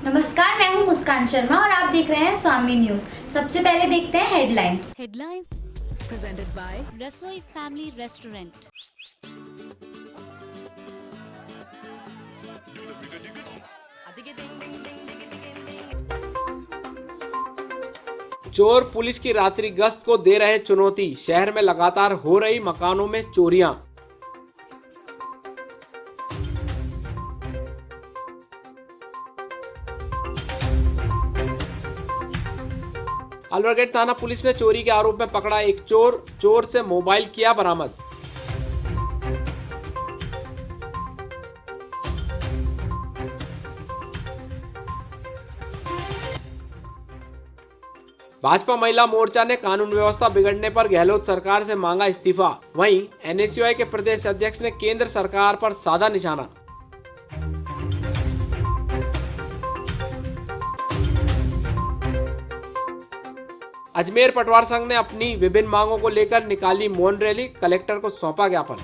नमस्कार, मैं हूं मुस्कान शर्मा और आप देख रहे हैं स्वामी न्यूज। सबसे पहले देखते हैं headlines. Presented by Rasoi Family Restaurant. चोर पुलिस की रात्रि गश्त को दे रहे चुनौती। शहर में लगातार हो रही मकानों में चोरियां। अलवरगेट थाना पुलिस ने चोरी के आरोप में पकड़ा एक चोर से मोबाइल किया बरामद। भाजपा महिला मोर्चा ने कानून व्यवस्था बिगड़ने पर गहलोत सरकार से मांगा इस्तीफा। वहीं एनएसयूआई के प्रदेश अध्यक्ष ने केंद्र सरकार पर साधा निशाना। अजमेर पटवार संघ ने अपनी विभिन्न मांगों को लेकर निकाली मौन रैली। कलेक्टर को सौंपा ज्ञापन।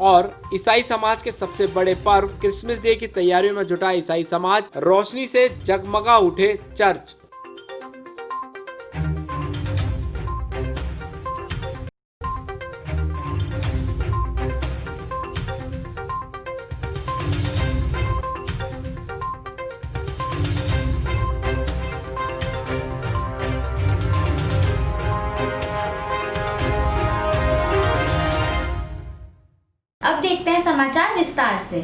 और ईसाई समाज के सबसे बड़े पर्व क्रिसमस डे की तैयारियों में जुटा ईसाई समाज। रोशनी से जगमगा उठे चर्च। अब देखते हैं समाचार विस्तार से।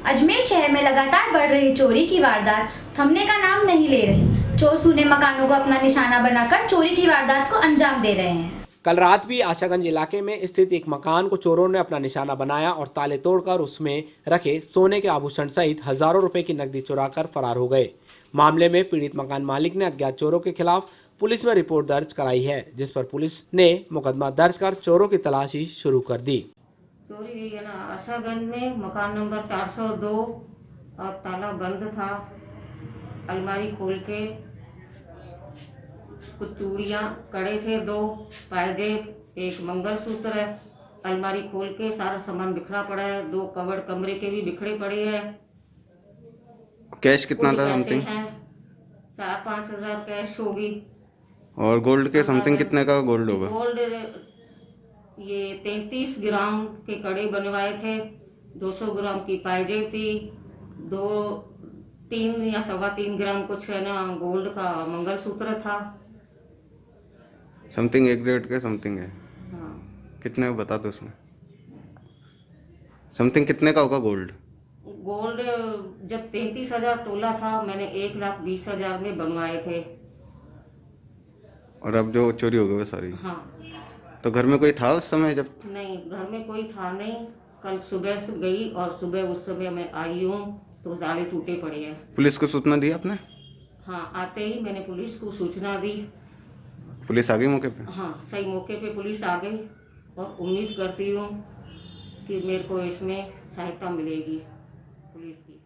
अजमेर शहर में लगातार बढ़ रही चोरी की वारदात थमने का नाम नहीं ले रही। चोर सूने मकानों को अपना निशाना बनाकर चोरी की वारदात को अंजाम दे रहे हैं। कल रात भी आशागंज इलाके में स्थित एक मकान को चोरों ने अपना निशाना बनाया और ताले तोड़कर उसमें रखे सोने के आभूषण सहित हजारों रुपए की नकदी चुराकर फरार हो गए। मामले में पीड़ित मकान मालिक ने अज्ञात चोरों के खिलाफ पुलिस में रिपोर्ट दर्ज कराई है, जिस पर पुलिस ने मुकदमा दर्ज कर चोरों की तलाशी शुरू कर दी। चोरी हुई है ना आशागंज में मकान नंबर 402 और ताला बंद था। अलमारी खोल के कुछ चूड़ियाँ कड़े थे, 2 पायजेब, एक मंगलसूत्र है। अलमारी खोल के सारा सामान बिखरा पड़ा है। 2 कवर कमरे के भी बिखरे पड़े हैं। कैश कितना था? समथिंग 4-5 हज़ार कैश होगी। और गोल्ड के समथिंग कितने का गोल्ड होगा? गोल्ड ये 33 ग्राम के कड़े बनवाए थे। 200 ग्राम की पायजेब थी। 3 या 3.25 ग्राम कुछ है ना गोल्ड का मंगलसूत्र था। समथिंग 1.5 के समथिंग है। हाँ, कितने बता दो उसमें। समथिंग कितने का होगा गोल्ड? गोल्ड जब 33,000 तोला था, मैंने 1,20,000 में बनवाए थे। और अब जो चोरी हो गई वो सारी? हाँ। तो घर में कोई था उस समय जब? नहीं, घर में कोई था नहीं। कल सुबह से गई और सुबह उस समय मैं आई हूँ तो ताले टूटे पड़े हैं। पुलिस को सूचना दी आपने? हाँ, आते ही मैंने पुलिस को सूचना दी। पुलिस आ गई मौके पे? हाँ, सही मौके पे पुलिस आ गई और उम्मीद करती हूँ कि मेरे को इसमें सहायता मिलेगी पुलिस की।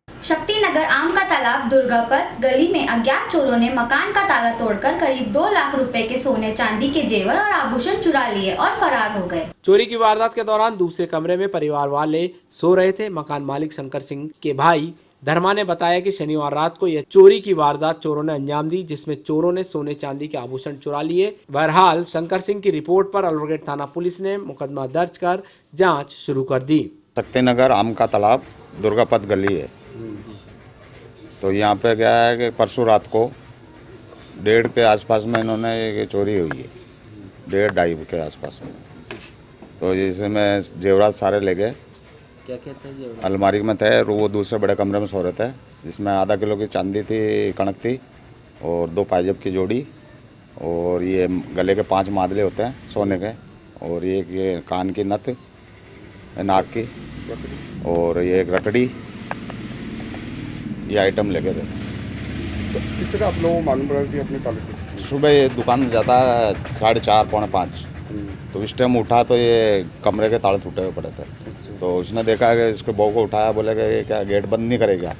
शक्तिनगर आम का तालाब दुर्गापत गली में अज्ञात चोरों ने मकान का ताला तोड़कर करीब 2 लाख रुपए के सोने चांदी के जेवर और आभूषण चुरा लिए और फरार हो गए। चोरी की वारदात के दौरान दूसरे कमरे में परिवार वाले सो रहे थे। मकान मालिक शंकर सिंह के भाई धर्मा ने बताया कि शनिवार रात को यह चोरी की वारदात चोरों ने अंजाम दी, जिसमें चोरों ने सोने चांदी के आभूषण चुरा लिए। बहरहाल शंकर सिंह की रिपोर्ट पर अलवरगेट थाना पुलिस ने मुकदमा दर्ज कर जांच शुरू कर दी। शक्तिनगर आम का तालाब दुर्गापत गली है। तो यहाँ पे क्या है कि परसों रात को 1:30 के आसपास में इन्होंने ये चोरी हुई है। 1:30-2:30 के आसपास में। तो इसमें जेवरात सारे ले गए। क्या कहते हैं जेवरात? अलमारी में थे, वो दूसरे बड़े कमरे में सो रहे थे, जिसमें आधा किलो की चांदी थी, कणक थी और 2 पायजेब की जोड़ी और ये गले के 5 मादले होते हैं सोने के, और ये कान की नथ, नाक की, और ये एक रकड़ी, ये आइटम लेके थे। तो किस तरह आप लोगों को मालूम पड़ा कि अपने ताले? सुबह ये दुकान में जाता है 4:30-4:45, तो इस टाइम उठा तो ये कमरे के ताले टूटे हुए पड़े थे। तो उसने देखा कि इसके बहू को उठाया, बोले कि ये क्या गेट बंद नहीं करेगा?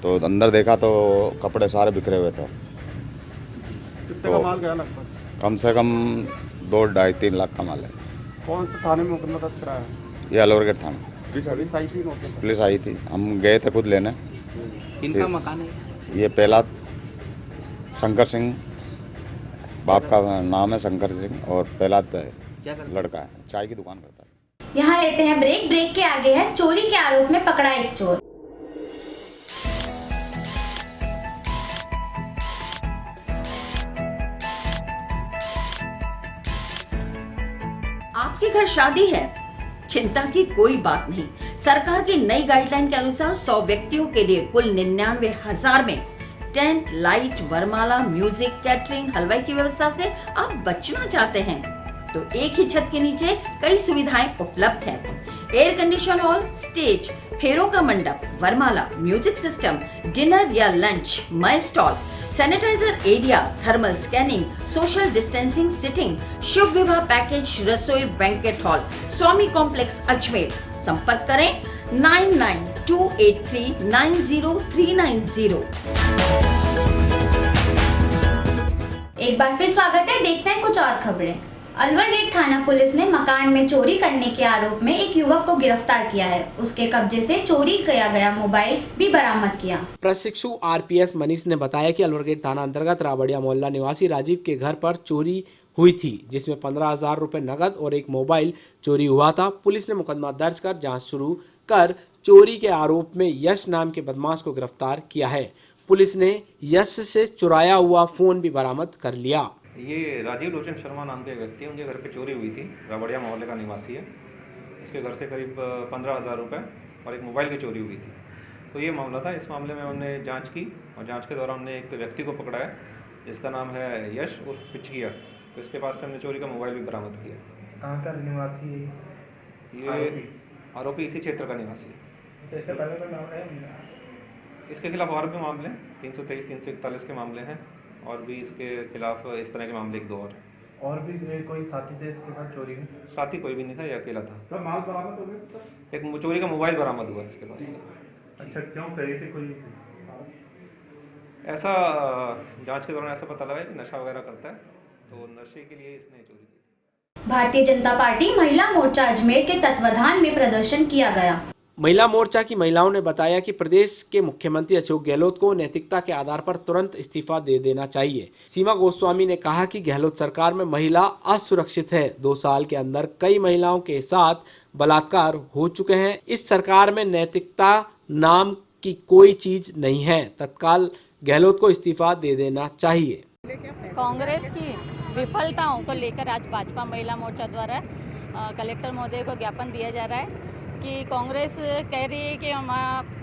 तो अंदर देखा तो कपड़े सारे बिखरे हुए थे। कितने का माल गया लगभग? कम से कम 2-2.5-3 लाख का माल है। कौन से थाने में मुकदमा दर्ज कराया है? ये अलवरगढ़ थाना पुलिस आई थी मौके पर? पुलिस आई थी, हम गए थे खुद लेने। किनका मकान है? ये पहला शंकर सिंह, बाप का नाम है शंकर सिंह, और पहला लड़का है, चाय की दुकान करता है। यहाँ लेते हैं ब्रेक। ब्रेक के आगे है चोरी के आरोप में पकड़ा एक चोर। आपके घर शादी है, चिंता की कोई बात नहीं। सरकार की नई गाइडलाइन के अनुसार 100 व्यक्तियों के लिए कुल 99,000 में टेंट, लाइट, वरमाला, म्यूजिक, कैटरिंग, हलवाई की व्यवस्था से आप बचना चाहते हैं तो एक ही छत के नीचे कई सुविधाएं उपलब्ध हैं। एयर कंडीशन हॉल, स्टेज, फेरों का मंडप, वरमाला, म्यूजिक सिस्टम, डिनर या lunch, my stall, sanitiser area, thermal scanning, social distancing seating, शुभ विवाह पैकेज, रसोई, banquet hall, Swami complex Ajmer. संपर्क करें 9928390390। एक बार फिर स्वागत है। देखते हैं कुछ और खबरें। अलवरगेट थाना पुलिस ने मकान में चोरी करने के आरोप में एक युवक को गिरफ्तार किया है। उसके कब्जे से चोरी किया गया मोबाइल भी बरामद किया। प्रशिक्षु आरपीएस मनीष ने बताया कि अलवरगेट थाना अंतर्गत रावड़िया मोहल्ला निवासी राजीव के घर पर चोरी हुई थी, जिसमें 15,000 रुपए नकद और एक मोबाइल चोरी हुआ था। पुलिस ने मुकदमा दर्ज कर जांच शुरू कर चोरी के आरोप में यश नाम के बदमाश को गिरफ्तार किया है। पुलिस ने यश से चुराया हुआ फोन भी बरामद कर लिया। ये राजीव लोचन शर्मा नाम के व्यक्ति है, उनके घर पे चोरी हुई थी। रावड़िया मोहल्ले का निवासी है। उसके घर से करीब 15,000 रुपये और एक मोबाइल की चोरी हुई थी। तो ये मामला था। इस मामले में हमने जांच की और जांच के दौरान हमने एक व्यक्ति को पकड़ा है जिसका नाम है यश उर्फ पिचकिया। तो इसके पास से हमने चोरी का मोबाइल भी बरामद किया। कहाँ का निवासी है ये आरोपी इसी क्षेत्र का निवासी है। इससे पहले कोई मामला है? इसके खिलाफ और भी मामले 323, 341 के मामले हैं और भी इसके खिलाफ इस तरह के मामले 1-2 और भी कोई साथी थे इसके साथ चोरी में? साथी कोई भी नहीं था, ये अकेला था। तो माल बरामद हो गया? एक चोरी का मोबाइल बरामद हुआ इसके पास। अच्छा, क्यों करे थे? कोई ऐसा जांच के दौरान ऐसा पता लगा कि नशा वगैरह करता है, तो नशे के लिए इसने चोरी की। भारतीय जनता पार्टी महिला मोर्चा अजमेर के तत्वाधान में प्रदर्शन किया गया। महिला मोर्चा की महिलाओं ने बताया कि प्रदेश के मुख्यमंत्री अशोक गहलोत को नैतिकता के आधार पर तुरंत इस्तीफा दे देना चाहिए। सीमा गोस्वामी ने कहा कि गहलोत सरकार में महिला असुरक्षित है। 2 साल के अंदर कई महिलाओं के साथ बलात्कार हो चुके हैं। इस सरकार में नैतिकता नाम की कोई चीज नहीं है। तत्काल गहलोत को इस्तीफा दे देना चाहिए। कांग्रेस की विफलताओं को लेकर आज भाजपा महिला मोर्चा द्वारा कलेक्टर महोदय को ज्ञापन दिया जा रहा है कि कांग्रेस कह रही है कि हम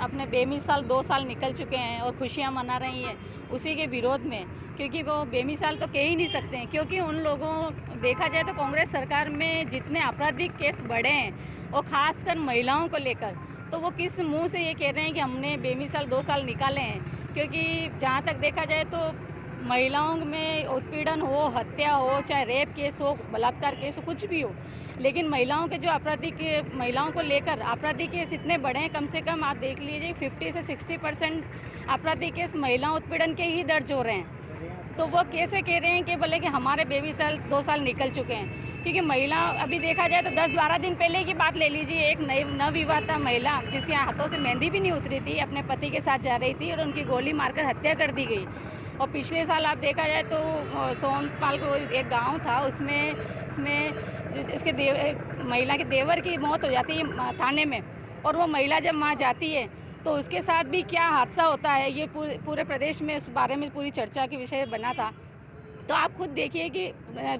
अपने बेमिसाल 2 साल निकल चुके हैं और खुशियां मना रही हैं उसी के विरोध में, क्योंकि वो बेमिसाल तो कह ही नहीं सकते हैं। क्योंकि उन लोगों देखा जाए तो कांग्रेस सरकार में जितने आपराधिक केस बढ़े हैं और ख़ासकर महिलाओं को लेकर, तो वो किस मुंह से ये कह रहे हैं कि हमने बेमिसाल 2 साल निकाले हैं। क्योंकि जहाँ तक देखा जाए तो महिलाओं में उत्पीड़न हो, हत्या हो, चाहे रेप केस हो, बलात्कार केस हो, कुछ भी हो, लेकिन महिलाओं के जो महिलाओं को लेकर आपराधिक केस इतने बड़े हैं, कम से कम आप देख लीजिए 50 से 60% आपराधिक केस महिला उत्पीड़न के ही दर्ज हो रहे हैं। तो वो कैसे कह रहे हैं कि भले कि हमारे बेमिसाल 2 साल निकल चुके हैं। क्योंकि महिला अभी देखा जाए तो 10-12 दिन पहले की बात ले लीजिए, एक नवविवाहिता महिला जिसके हाथों से मेहंदी भी नहीं उतरी थी, अपने पति के साथ जा रही थी और उनकी गोली मारकर हत्या कर दी गई। और पिछले साल आप देखा जाए तो सोनपाल को एक गांव था, उसमें उसके महिला के देवर की मौत हो जाती है थाने में, और वो महिला जब वहाँ जाती है तो उसके साथ भी क्या हादसा होता है, ये पूरे प्रदेश में उस बारे में पूरी चर्चा के विषय बना था। तो आप खुद देखिए कि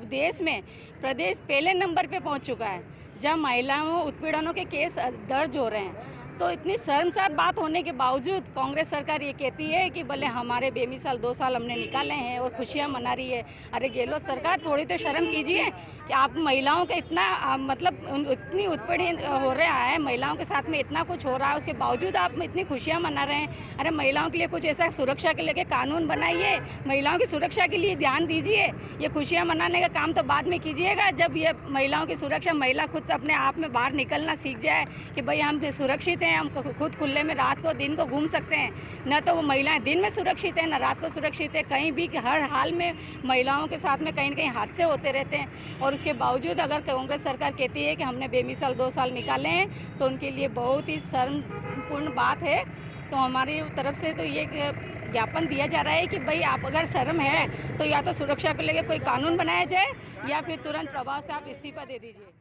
देश में प्रदेश पहले नंबर पे पहुंच चुका है जब महिलाओं उत्पीड़नों के केस दर्ज हो रहे हैं। तो इतनी शर्मसार बात होने के बावजूद कांग्रेस सरकार ये कहती है कि भले हमारे बेमिसाल 2 साल हमने निकाले हैं और खुशियां मना रही है। अरे गहलोत सरकार, थोड़ी तो शर्म कीजिए कि आप महिलाओं का इतना मतलब इतनी उत्पीड़न हो रहा है, महिलाओं के साथ में इतना कुछ हो रहा है, उसके बावजूद आप इतनी खुशियां मना रहे हैं। अरे महिलाओं के लिए कुछ ऐसा सुरक्षा के लेके कानून बनाइए, महिलाओं की सुरक्षा के लिए ध्यान दीजिए। ये खुशियाँ मनाने का काम तो बाद में कीजिएगा, जब ये महिलाओं की सुरक्षा, महिला खुद से अपने आप में बाहर निकलना सीख जाए कि भाई हम सुरक्षित सकते हैं, हम खुद खुले में रात को दिन को घूम सकते हैं। न तो वो महिलाएं दिन में सुरक्षित है, न रात को सुरक्षित है। कहीं भी हर हाल में महिलाओं के साथ में कहीं न कहीं हादसे होते रहते हैं। और उसके बावजूद अगर कांग्रेस सरकार कहती है कि हमने बेमिसाल 2 साल निकाले हैं, तो उनके लिए बहुत ही शर्मपूर्ण बात है। तो हमारी तरफ से तो ये ज्ञापन दिया जा रहा है कि भाई आप अगर शर्म है तो या तो सुरक्षा को लेकर कोई कानून बनाया जाए या फिर तुरंत प्रभाव से आप इस्तीफा दे दीजिए।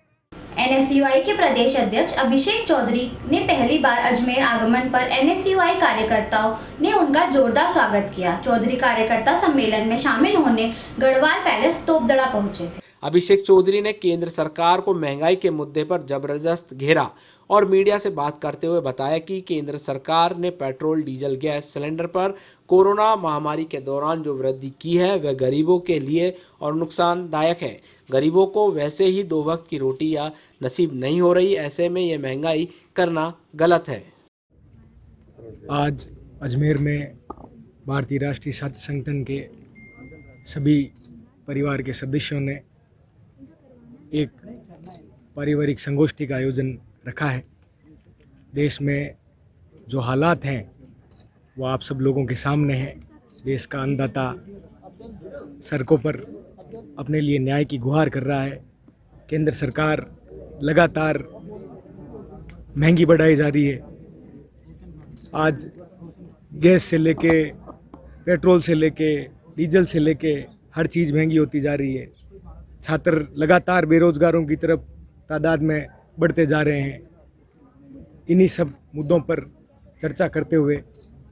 NSUI के प्रदेश अध्यक्ष अभिषेक चौधरी ने पहली बार अजमेर आगमन पर NSUI कार्यकर्ताओं ने उनका जोरदार स्वागत किया। चौधरी कार्यकर्ता सम्मेलन में शामिल होने गढ़वाल पैलेस तोपदड़ा पहुंचे थे। अभिषेक चौधरी ने केंद्र सरकार को महंगाई के मुद्दे पर जबरदस्त घेरा और मीडिया से बात करते हुए बताया कि केंद्र सरकार ने पेट्रोल, डीजल, गैस सिलेंडर पर कोरोना महामारी के दौरान जो वृद्धि की है वह गरीबों के लिए और नुकसानदायक है। गरीबों को वैसे ही 2 वक्त की रोटी या नसीब नहीं हो रही, ऐसे में ये महंगाई करना गलत है। आज अजमेर में भारतीय राष्ट्रीय छात्र संगठन के सभी परिवार के सदस्यों ने एक पारिवारिक संगोष्ठी का आयोजन रखा है। देश में जो हालात हैं वो आप सब लोगों के सामने हैं। देश का अन्नदाता सड़कों पर अपने लिए न्याय की गुहार कर रहा है। केंद्र सरकार लगातार महंगी बढ़ाई जा रही है। आज गैस से लेके पेट्रोल से लेके डीजल से लेके हर चीज़ महंगी होती जा रही है। छात्र लगातार बेरोजगारों की तरफ तादाद में बढ़ते जा रहे हैं। इन्हीं सब मुद्दों पर चर्चा करते हुए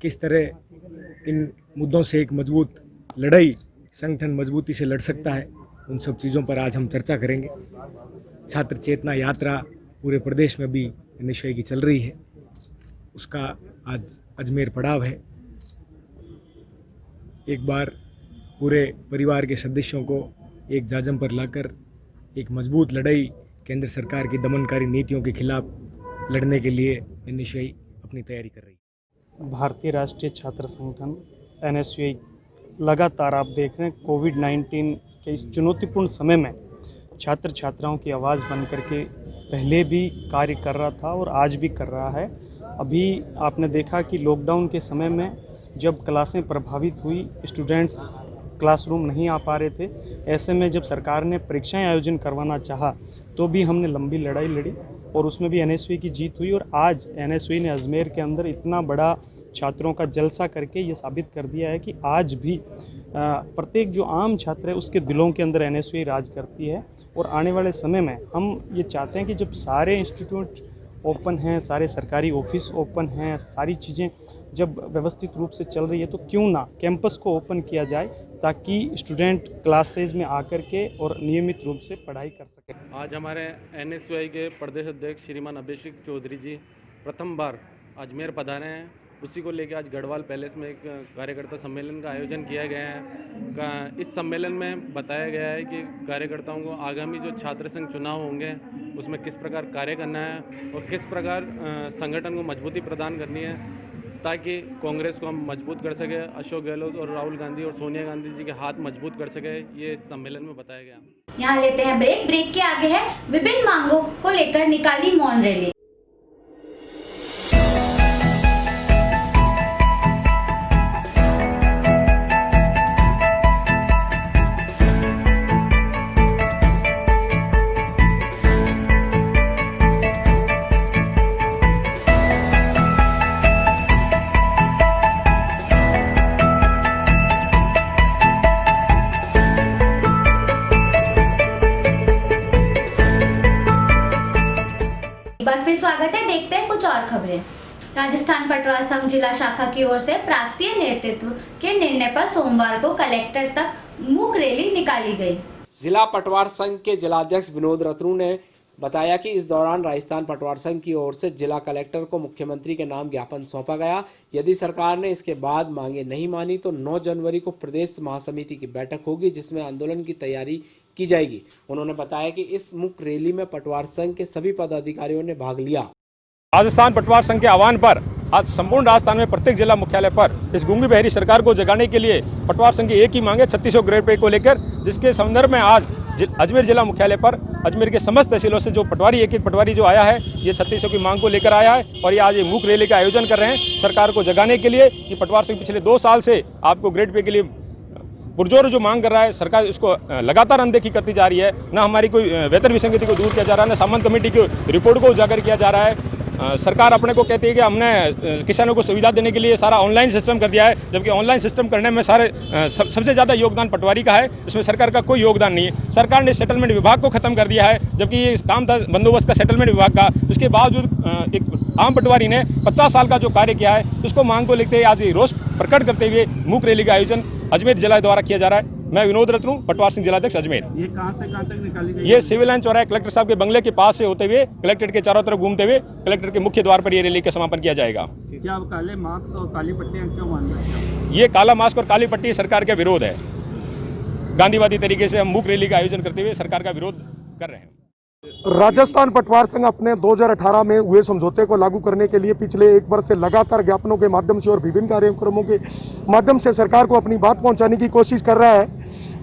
किस तरह इन मुद्दों से एक मजबूत लड़ाई संगठन मजबूती से लड़ सकता है, उन सब चीज़ों पर आज हम चर्चा करेंगे। छात्र चेतना यात्रा पूरे प्रदेश में भी NSUI की चल रही है, उसका आज अजमेर पड़ाव है। एक बार पूरे परिवार के सदस्यों को एक जाजम पर लाकर एक मजबूत लड़ाई केंद्र सरकार की दमनकारी नीतियों के खिलाफ लड़ने के लिए NSUI अपनी तैयारी कर रही है। भारतीय राष्ट्रीय छात्र संगठन NSUI लगातार आप देख रहे हैं कोविड-19 के इस चुनौतीपूर्ण समय में छात्र छात्राओं की आवाज़ बन करके पहले भी कार्य कर रहा था और आज भी कर रहा है। अभी आपने देखा कि लॉकडाउन के समय में जब क्लासें प्रभावित हुई, स्टूडेंट्स क्लासरूम नहीं आ पा रहे थे, ऐसे में जब सरकार ने परीक्षाएं आयोजन करवाना चाहा तो भी हमने लंबी लड़ाई लड़ी और उसमें भी NSUI की जीत हुई। और आज NSUI ने अजमेर के अंदर इतना बड़ा छात्रों का जलसा करके ये साबित कर दिया है कि आज भी प्रत्येक जो आम छात्र है उसके दिलों के अंदर NSUI राज करती है। और आने वाले समय में हम ये चाहते हैं कि जब सारे इंस्टीट्यूट ओपन हैं, सारे सरकारी ऑफिस ओपन हैं, सारी चीज़ें जब व्यवस्थित रूप से चल रही है तो क्यों ना कैंपस को ओपन किया जाए ताकि स्टूडेंट क्लासेज में आकर के और नियमित रूप से पढ़ाई कर सकें। आज हमारे NSUI के प्रदेश अध्यक्ष श्रीमान अभिषेक चौधरी जी प्रथम बार अजमेर पधारे हैं। उसी को लेकर आज गढ़वाल पैलेस में एक कार्यकर्ता सम्मेलन का आयोजन किया गया है। इस सम्मेलन में बताया गया है कि कार्यकर्ताओं को आगामी जो छात्र संघ चुनाव होंगे उसमें किस प्रकार कार्य करना है और किस प्रकार संगठन को मजबूती प्रदान करनी है ताकि कांग्रेस को हम मजबूत कर सके, अशोक गहलोत और राहुल गांधी और सोनिया गांधी जी के हाथ मजबूत कर सके, ये इस सम्मेलन में बताया गया। यहाँ लेते हैं ब्रेक के आगे है विभिन्न मांगों को लेकर निकाली मौन रैली। स्वागत है, देखते हैं कुछ और खबरें। राजस्थान पटवार संघ जिला शाखा की ओर से प्रांतीय नेतृत्व के निर्णय पर सोमवार को कलेक्टर तक मूक रैली निकाली गई। जिला पटवार संघ के जिलाध्यक्ष विनोद रतनू ने बताया कि इस दौरान राजस्थान पटवार संघ की ओर से जिला कलेक्टर को मुख्यमंत्री के नाम ज्ञापन सौंपा गया। यदि सरकार ने इसके बाद मांगे नहीं मानी तो 9 जनवरी को प्रदेश महासमिति की बैठक होगी जिसमें आंदोलन की तैयारी की जाएगी। उन्होंने बताया कि इस मुख्य रैली में पटवार संघ के सभी पदाधिकारियों ने भाग लिया। राजस्थान पटवार संघ के आह्वान पर आज संपूर्ण राजस्थान में प्रत्येक जिला मुख्यालय पर इस गूंगी बहरी सरकार को जगाने के लिए पटवार संघ की एक ही मांग है 3600 ग्रेड पे को लेकर, जिसके संदर्भ में आज अजमेर जिला मुख्यालय पर अजमेर के समस्त तहसीलों से जो पटवारी एक पटवारी जो आया है, ये 3600 की मांग को लेकर आया है और ये आज एक मूक रैली का आयोजन कर रहे हैं सरकार को जगाने के लिए कि पटवार संघ पिछले 2 साल से आपको ग्रेड पे के लिए पुरजोर जो मांग कर रहा है, सरकार इसको लगातार अनदेखी करती जा रही है। न हमारी कोई वेतन विसंगति को दूर किया जा रहा है, न सामंत कमेटी की रिपोर्ट को उजागर किया जा रहा है। सरकार अपने को कहती है कि हमने किसानों को सुविधा देने के लिए सारा ऑनलाइन सिस्टम कर दिया है, जबकि ऑनलाइन सिस्टम करने में सबसे ज़्यादा योगदान पटवारी का है, इसमें सरकार का कोई योगदान नहीं है। सरकार ने सेटलमेंट विभाग को खत्म कर दिया है, जबकि ये काम था बंदोबस्त का सेटलमेंट विभाग का। इसके बावजूद एक आम पटवारी ने 50 साल का जो कार्य किया है, उसको मांग को लेकर आज रोष प्रकट करते हुए मूक रैली का आयोजन अजमेर जिला द्वारा किया जा रहा है। मैं विनोद रत्नू, पटवार सिंह जिलाध्यक्ष अजमेर। ये कहाँ से कहाँ तक निकाली गई? ये सिविल लाइन चौराहे कलेक्टर साहब के बंगले के पास से होते हुए कलेक्ट्रेट के चारों तरफ घूमते हुए कलेक्टर के मुख्य द्वार पर ये रैली का समापन किया जाएगा। क्या आप काले मास्क और काली पट्टियाँ क्यों मान रहे हैं? ये काला मास्क और काली पट्टी सरकार का विरोध है। गांधीवादी तरीके से हम मूक रैली का आयोजन करते हुए सरकार का विरोध कर रहे हैं। राजस्थान पटवार संघ अपने 2018 में हुए समझौते को लागू करने के लिए पिछले 1 वर्ष से लगातार ज्ञापनों के माध्यम से और विभिन्न कार्यक्रमों के माध्यम से सरकार को अपनी बात पहुंचाने की कोशिश कर रहा है,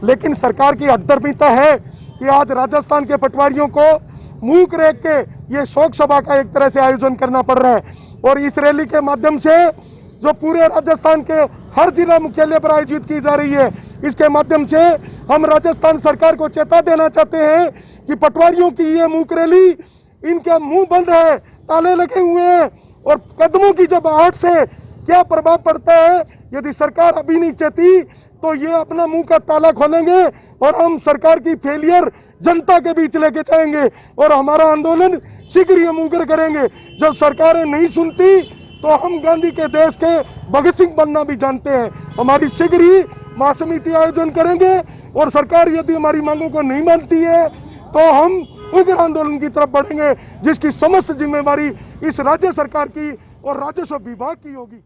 लेकिन सरकार की हठधर्मिता है कि आज राजस्थान के पटवारियों को मूक रेख के ये शोक सभा का एक तरह से आयोजन करना पड़ रहा है। और इस रैली के माध्यम से जो पूरे राजस्थान के हर जिला मुख्यालय पर आयोजित की जा रही है, इसके माध्यम से हम राजस्थान सरकार को चेता देना चाहते हैं कि पटवारियों की ये मूक रैली, इनका मुंह बंद है, ताले लगे हुए हैं और कदमों की जब आहट से क्या प्रभाव पड़ता है, यदि सरकार अभी नहीं चेती तो ये अपना मुंह का ताला खोलेंगे और हम सरकार की फेलियर जनता के बीच लेके जाएंगे और हमारा आंदोलन शीघ्र ही हम उग्र करेंगे। जब सरकारें नहीं सुनती तो हम गांधी के देश के भगत सिंह बनना भी जानते हैं। हमारी शीघ्र ही महासमिति आयोजन करेंगे और सरकार यदि हमारी मांगों को नहीं मानती है तो हम उग्र आंदोलन की तरफ बढ़ेंगे, जिसकी समस्त जिम्मेवारी इस राज्य सरकार की और राजस्व विभाग की होगी।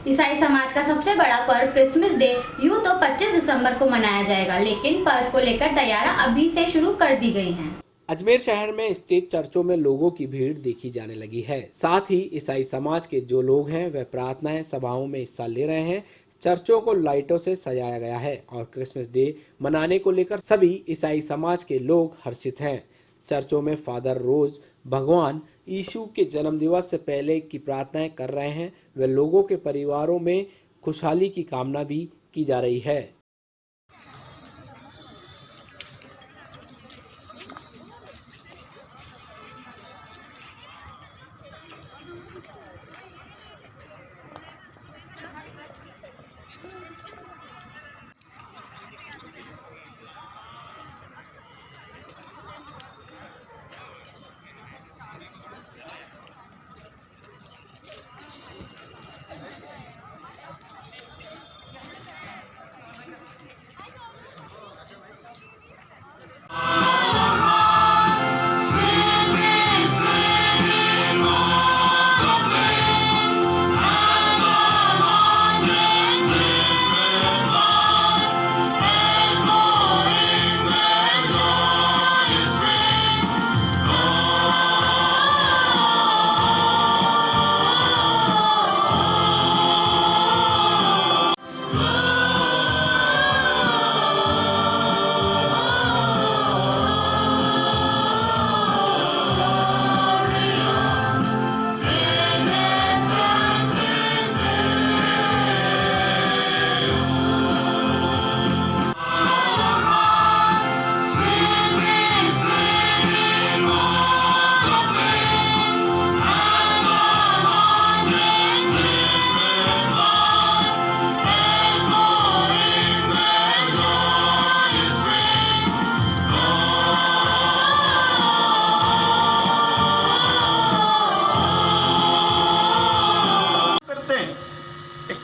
ईसाई समाज का सबसे बड़ा पर्व क्रिसमस डे यूं तो 25 दिसंबर को मनाया जाएगा, लेकिन पर्व को लेकर तैयारियां अभी से शुरू कर दी गई हैं। अजमेर शहर में स्थित चर्चों में लोगों की भीड़ देखी जाने लगी है। साथ ही ईसाई समाज के जो लोग हैं वह प्रार्थनाएं सभाओं में हिस्सा ले रहे हैं। चर्चों को लाइटों से सजाया गया है और क्रिसमस डे मनाने को लेकर सभी ईसाई समाज के लोग हर्षित हैं। चर्चों में फादर रोज भगवान यीशु के जन्म दिवस से पहले की प्रार्थनाएं कर रहे हैं। वे लोगों के परिवारों में खुशहाली की कामना भी की जा रही है।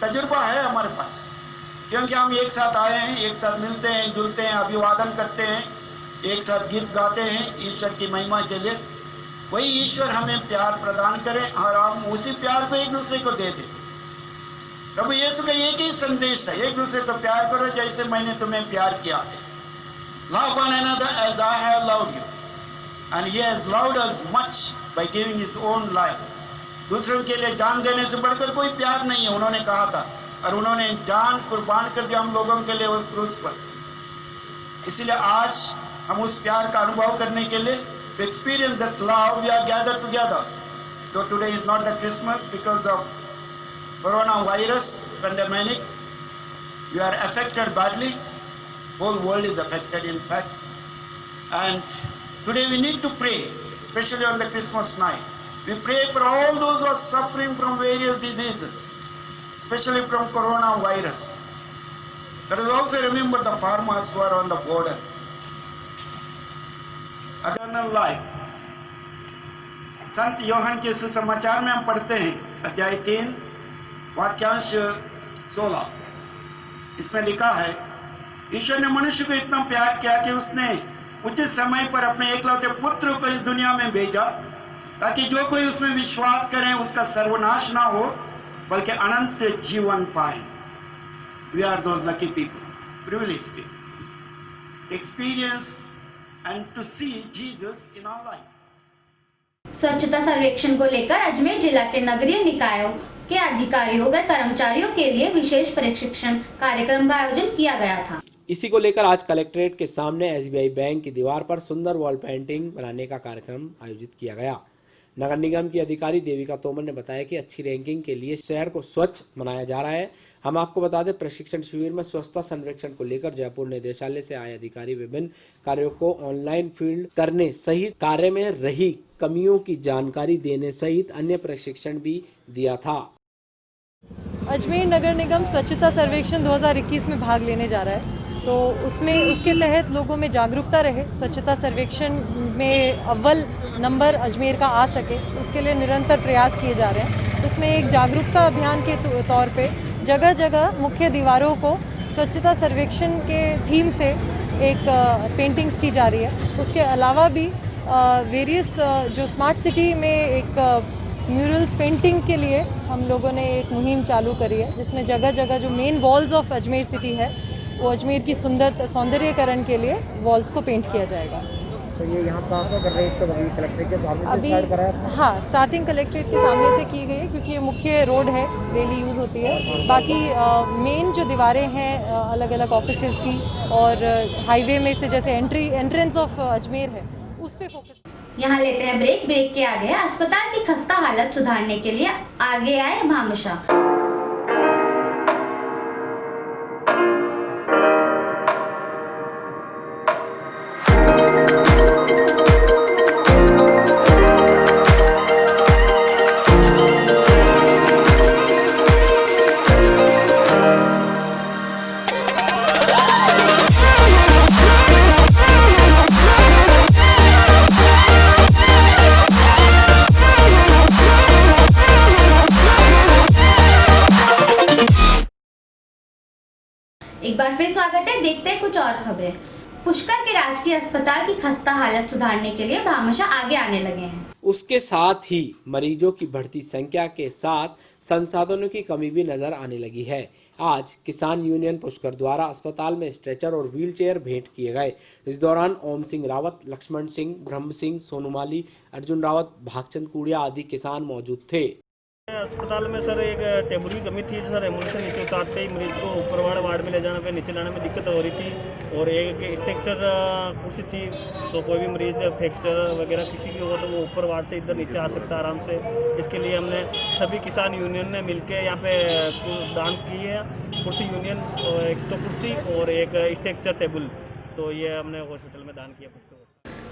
तजुर्बा है हमारे पास, क्योंकि हम एक साथ आए हैं, एक साथ मिलते हैं, जुलते हैं, अभिवादन करते हैं, एक साथ गीत गाते हैं ईश्वर की महिमा के लिए। वही ईश्वर हमें प्यार प्रदान करे और हम उसी प्यार को एक दूसरे को दे दें। प्रभु यीशु का एक ही संदेश है, एक दूसरे को प्यार करो जैसे मैंने तुम्हें प्यार किया है। Love one another as I have loved you, and He has loved us much by giving His own life. दूसरों के लिए जान देने से बढ़कर कोई प्यार नहीं है, उन्होंने कहा था, और उन्होंने जान कुर्बान कर दिया हम लोगों के लिए उस क्रूस पर। इसलिए आज हम उस प्यार का अनुभव करने के लिए to experience that love, we are gathered together. So today is not the Christmas because of coronavirus pandemic. We are affected badly. Whole world is affected, in fact. And today we need to pray, especially on the Christmas night. We pray for all those who are suffering from various diseases, especially from coronavirus. Let us also remember the farmers who are on the border. Eternal life. संत यूहन्ना के सुसमाचार में हम पढ़ते हैं अध्याय 3 वाक्यांश 16। इसमें लिखा है, ईश्वर ने मनुष्य को इतना प्यार किया कि उसने उचित समय पर अपने एकलौते पुत्र को इस दुनिया में भेजा ताकि जो कोई उसमें विश्वास करे उसका सर्वनाश ना हो बल्कि अनंत जीवन पाए। We are those lucky people, privileged people, experience and to see Jesus in our life. स्वच्छता सर्वेक्षण को लेकर अजमेर जिला के नगरीय निकायों के अधिकारियों व कर्मचारियों के लिए विशेष प्रशिक्षण कार्यक्रम का आयोजन किया गया था। इसी को लेकर आज कलेक्ट्रेट के सामने एसबीआई बैंक की दीवार पर सुंदर वॉल पेंटिंग बनाने का कार्यक्रम आयोजित किया गया। नगर निगम की अधिकारी देविका तोमर ने बताया कि अच्छी रैंकिंग के लिए शहर को स्वच्छ बनाया जा रहा है। हम आपको बता दें, प्रशिक्षण शिविर में स्वच्छता सर्वेक्षण को लेकर जयपुर निदेशालय से आए अधिकारी विभिन्न कार्यों को ऑनलाइन फील्ड करने सहित कार्य में रही कमियों की जानकारी देने सहित अन्य प्रशिक्षण भी दिया था। अजमेर नगर निगम स्वच्छता सर्वेक्षण 2021 में भाग लेने जा रहा है, तो उसके तहत लोगों में जागरूकता रहे, स्वच्छता सर्वेक्षण में अव्वल नंबर अजमेर का आ सके, उसके लिए निरंतर प्रयास किए जा रहे हैं। उसमें एक जागरूकता अभियान के तौर पे जगह जगह मुख्य दीवारों को स्वच्छता सर्वेक्षण के थीम से एक पेंटिंग्स की जा रही है। उसके अलावा भी वेरियस जो स्मार्ट सिटी में एक म्यूरल्स पेंटिंग के लिए हम लोगों ने एक मुहिम चालू करी है, जिसमें जगह जगह जो main walls of Ajmer city है वो अजमेर की सौंदर्यकरण के लिए वॉल्स को पेंट किया जाएगा। तो ये यहाँ कहाँ कर रहे हैं? अभी कलेक्ट्रेट के सामने अभी से स्टार्ट करा है? हाँ, स्टार्टिंग कलेक्ट्रेट के सामने से की गई है क्योंकि ये मुख्य रोड है, डेली यूज़ होती है। बाकी मेन जो दीवारें हैं अलग अलग ऑफिसेज की और हाईवे में से जैसे एंट्रेंस ऑफ अजमेर है उस पर फोकस। यहाँ लेते हैं ब्रेक के आगे अस्पताल की खस्ता हालत सुधारने के लिए आगे आए भामाशाह। एक बार फिर स्वागत है। देखते हैं कुछ और खबरें। पुष्कर के राजकीय अस्पताल की खस्ता हालत सुधारने के लिए भामाशाह आगे आने लगे हैं। उसके साथ ही मरीजों की बढ़ती संख्या के साथ संसाधनों की कमी भी नजर आने लगी है। आज किसान यूनियन पुष्कर द्वारा अस्पताल में स्ट्रेचर और व्हीलचेयर भेंट किए गए। इस दौरान ओम सिंह रावत, लक्ष्मण सिंह, ब्रह्म सिंह, सोनूमाली, अर्जुन रावत, भागचंद कुड़िया आदि किसान मौजूद थे। अस्पताल में सर एक टेबल की कमी थी सर, एम्बुलेंस से नीचे उतारते ही मरीज को ऊपर वाले वार्ड में ले जाने पे नीचे लाने में दिक्कत हो रही थी। और एक स्ट्रक्चर कुर्सी थी, तो कोई भी मरीज फ्रैक्चर वगैरह किसी की हो तो वो ऊपर वार्ड से इधर नीचे आ सकता है आराम से। इसके लिए हमने सभी किसान यूनियन ने मिलकर यहाँ पे दान की है, कुर्सी यूनियन, एक तो कुर्सी और एक स्ट्रक्चर टेबल, तो ये हमने हॉस्पिटल में दान किया।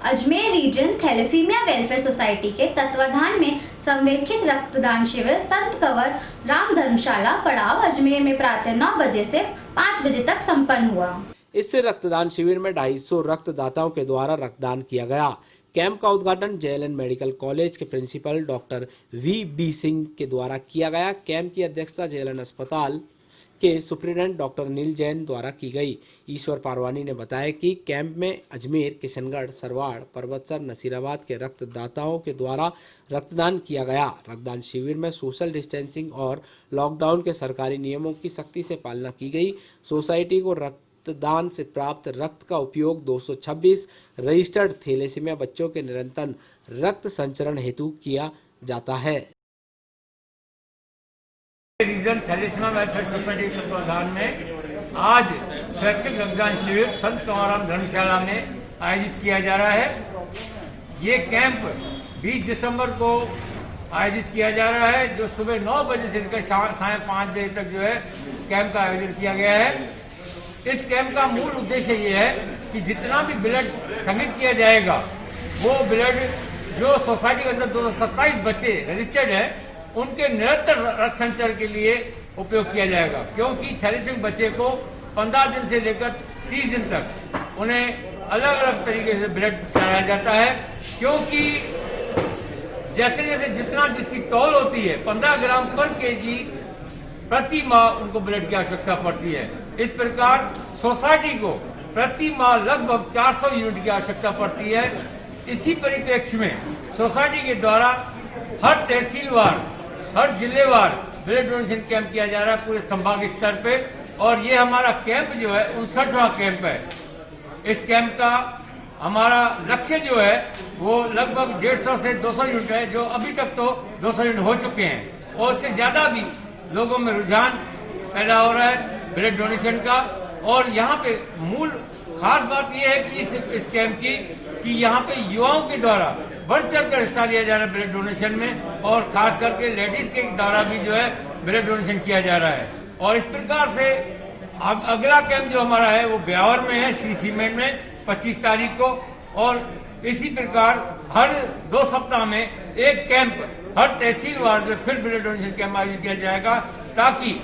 Ajmer region thalassaemia welfare society के तत्वाधान में संवेक्षिक रक्तदान शिविर संत कंवर राम धर्मशाला पड़ाव अजमेर में प्रातः 9 बजे से 5 बजे तक संपन्न हुआ। इससे रक्तदान शिविर में 250 रक्तदाताओं के द्वारा रक्तदान किया गया। कैंप का उद्घाटन जेएलएन मेडिकल कॉलेज के प्रिंसिपल डॉक्टर वी सिंह के द्वारा किया गया। कैंप की अध्यक्षता जेएलएन अस्पताल के सुप्रिटेंडेंट डॉक्टर नील जैन द्वारा की गई। ईश्वर पारवानी ने बताया कि कैंप में अजमेर, किशनगढ़, सरवाड़, पर्वतसर, नसीराबाद के रक्तदाताओं के द्वारा रक्तदान किया गया। रक्तदान शिविर में सोशल डिस्टेंसिंग और लॉकडाउन के सरकारी नियमों की सख्ती से पालना की गई। सोसाइटी को रक्तदान से प्राप्त रक्त का उपयोग 226 रजिस्टर्ड थैलेसीमिया बच्चों के निरंतर रक्त संचरण हेतु किया जाता है। रीजन थैलेसीमिया वेलफेयर सोसाइटी तत्वाधान में आज स्वैच्छिक रक्तदान शिविर संत कंवरराम धर्मशाला में आयोजित किया जा रहा है। ये कैंप 20 दिसंबर को आयोजित किया जा रहा है, जो सुबह 9 बजे से लेकर साढ़े 5 बजे तक जो है कैंप का आयोजन किया गया है। इस कैंप का मूल उद्देश्य ये है कि जितना भी ब्लड संग्रहित किया जाएगा वो ब्लड जो सोसाइटी के अंदर 227 बच्चे रजिस्टर्ड हैं उनके निरंतर रक्त संचरण के लिए उपयोग किया जाएगा, क्योंकि थैलेसीमिक बच्चे को 15 दिन से लेकर 30 दिन तक उन्हें अलग अलग तरीके से ब्लड चढ़ाया जाता है, क्योंकि जैसे जैसे जितना जिसकी तौल होती है 15 ग्राम पर केजी प्रति माह उनको ब्लड की आवश्यकता पड़ती है। इस प्रकार सोसाइटी को प्रति माह लगभग 400 यूनिट की आवश्यकता पड़ती है। इसी परिप्रेक्ष्य में सोसाइटी के द्वारा हर तहसीलवार, हर जिलेवार ब्लड डोनेशन कैंप किया जा रहा है पूरे संभाग स्तर पे, और ये हमारा कैंप जो है 59वां कैंप है। इस कैंप का हमारा लक्ष्य जो है वो लगभग 150 से 200 यूनिट है, जो अभी तक तो 200 यूनिट हो चुके हैं और उससे ज्यादा भी लोगों में रुझान पैदा हो रहा है ब्लड डोनेशन का। और यहाँ पे मूल खास बात यह है कि इस कैंप की कि यहाँ पे युवाओं के द्वारा बढ़ चढ़ कर हिस्सा लिया जा रहा है ब्लड डोनेशन में, और खास करके लेडीज के द्वारा भी जो है ब्लड डोनेशन किया जा रहा है। और इस प्रकार से अगला कैंप जो हमारा है वो ब्यावर में है, श्री सीमेंट में 25 तारीख को, और इसी प्रकार हर 2 सप्ताह में एक कैंप हर तहसीलवार जो फिर ब्लड डोनेशन कैंप आयोजित किया जाएगा, ताकि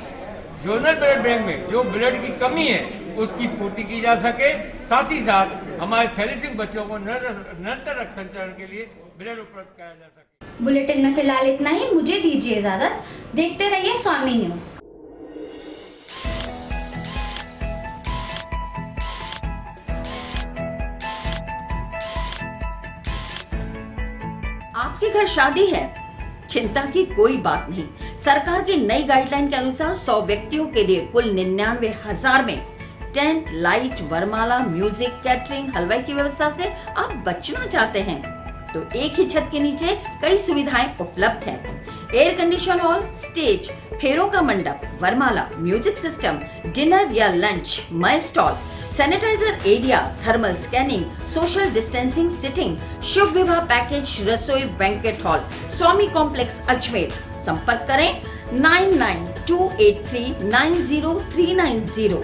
जोनल ब्लड बैंक में जो ब्लड की कमी है उसकी पूर्ति की जा सके, साथ ही साथ हमारे थैलेसीमिक बच्चों को निरंतर रक्त संचरण के लिए ब्लड उपलब्ध कराया जा सके। बुलेटिन में फिलहाल इतना ही, मुझे दीजिए इजाजत। देखते रहिए स्वामी न्यूज। आपके घर शादी है, चिंता की कोई बात नहीं। सरकार की नई गाइडलाइन के अनुसार 100 व्यक्तियों के लिए कुल 99,000 में टेंट, लाइट, वरमाला, म्यूजिक, कैटरिंग, हलवाई की व्यवस्था से आप बचना चाहते हैं तो एक ही छत के नीचे कई सुविधाएं उपलब्ध हैं। एयर कंडीशन हॉल, स्टेज, फेरों का मंडप, वरमाला, म्यूजिक सिस्टम, डिनर या lunch, my stall, sanitiser area, thermal scanning, social distancing, seating, शुभ विवाह पैकेज, रसोई, banquet hall, Swami complex Ajmer. संपर्क करें 9928390390।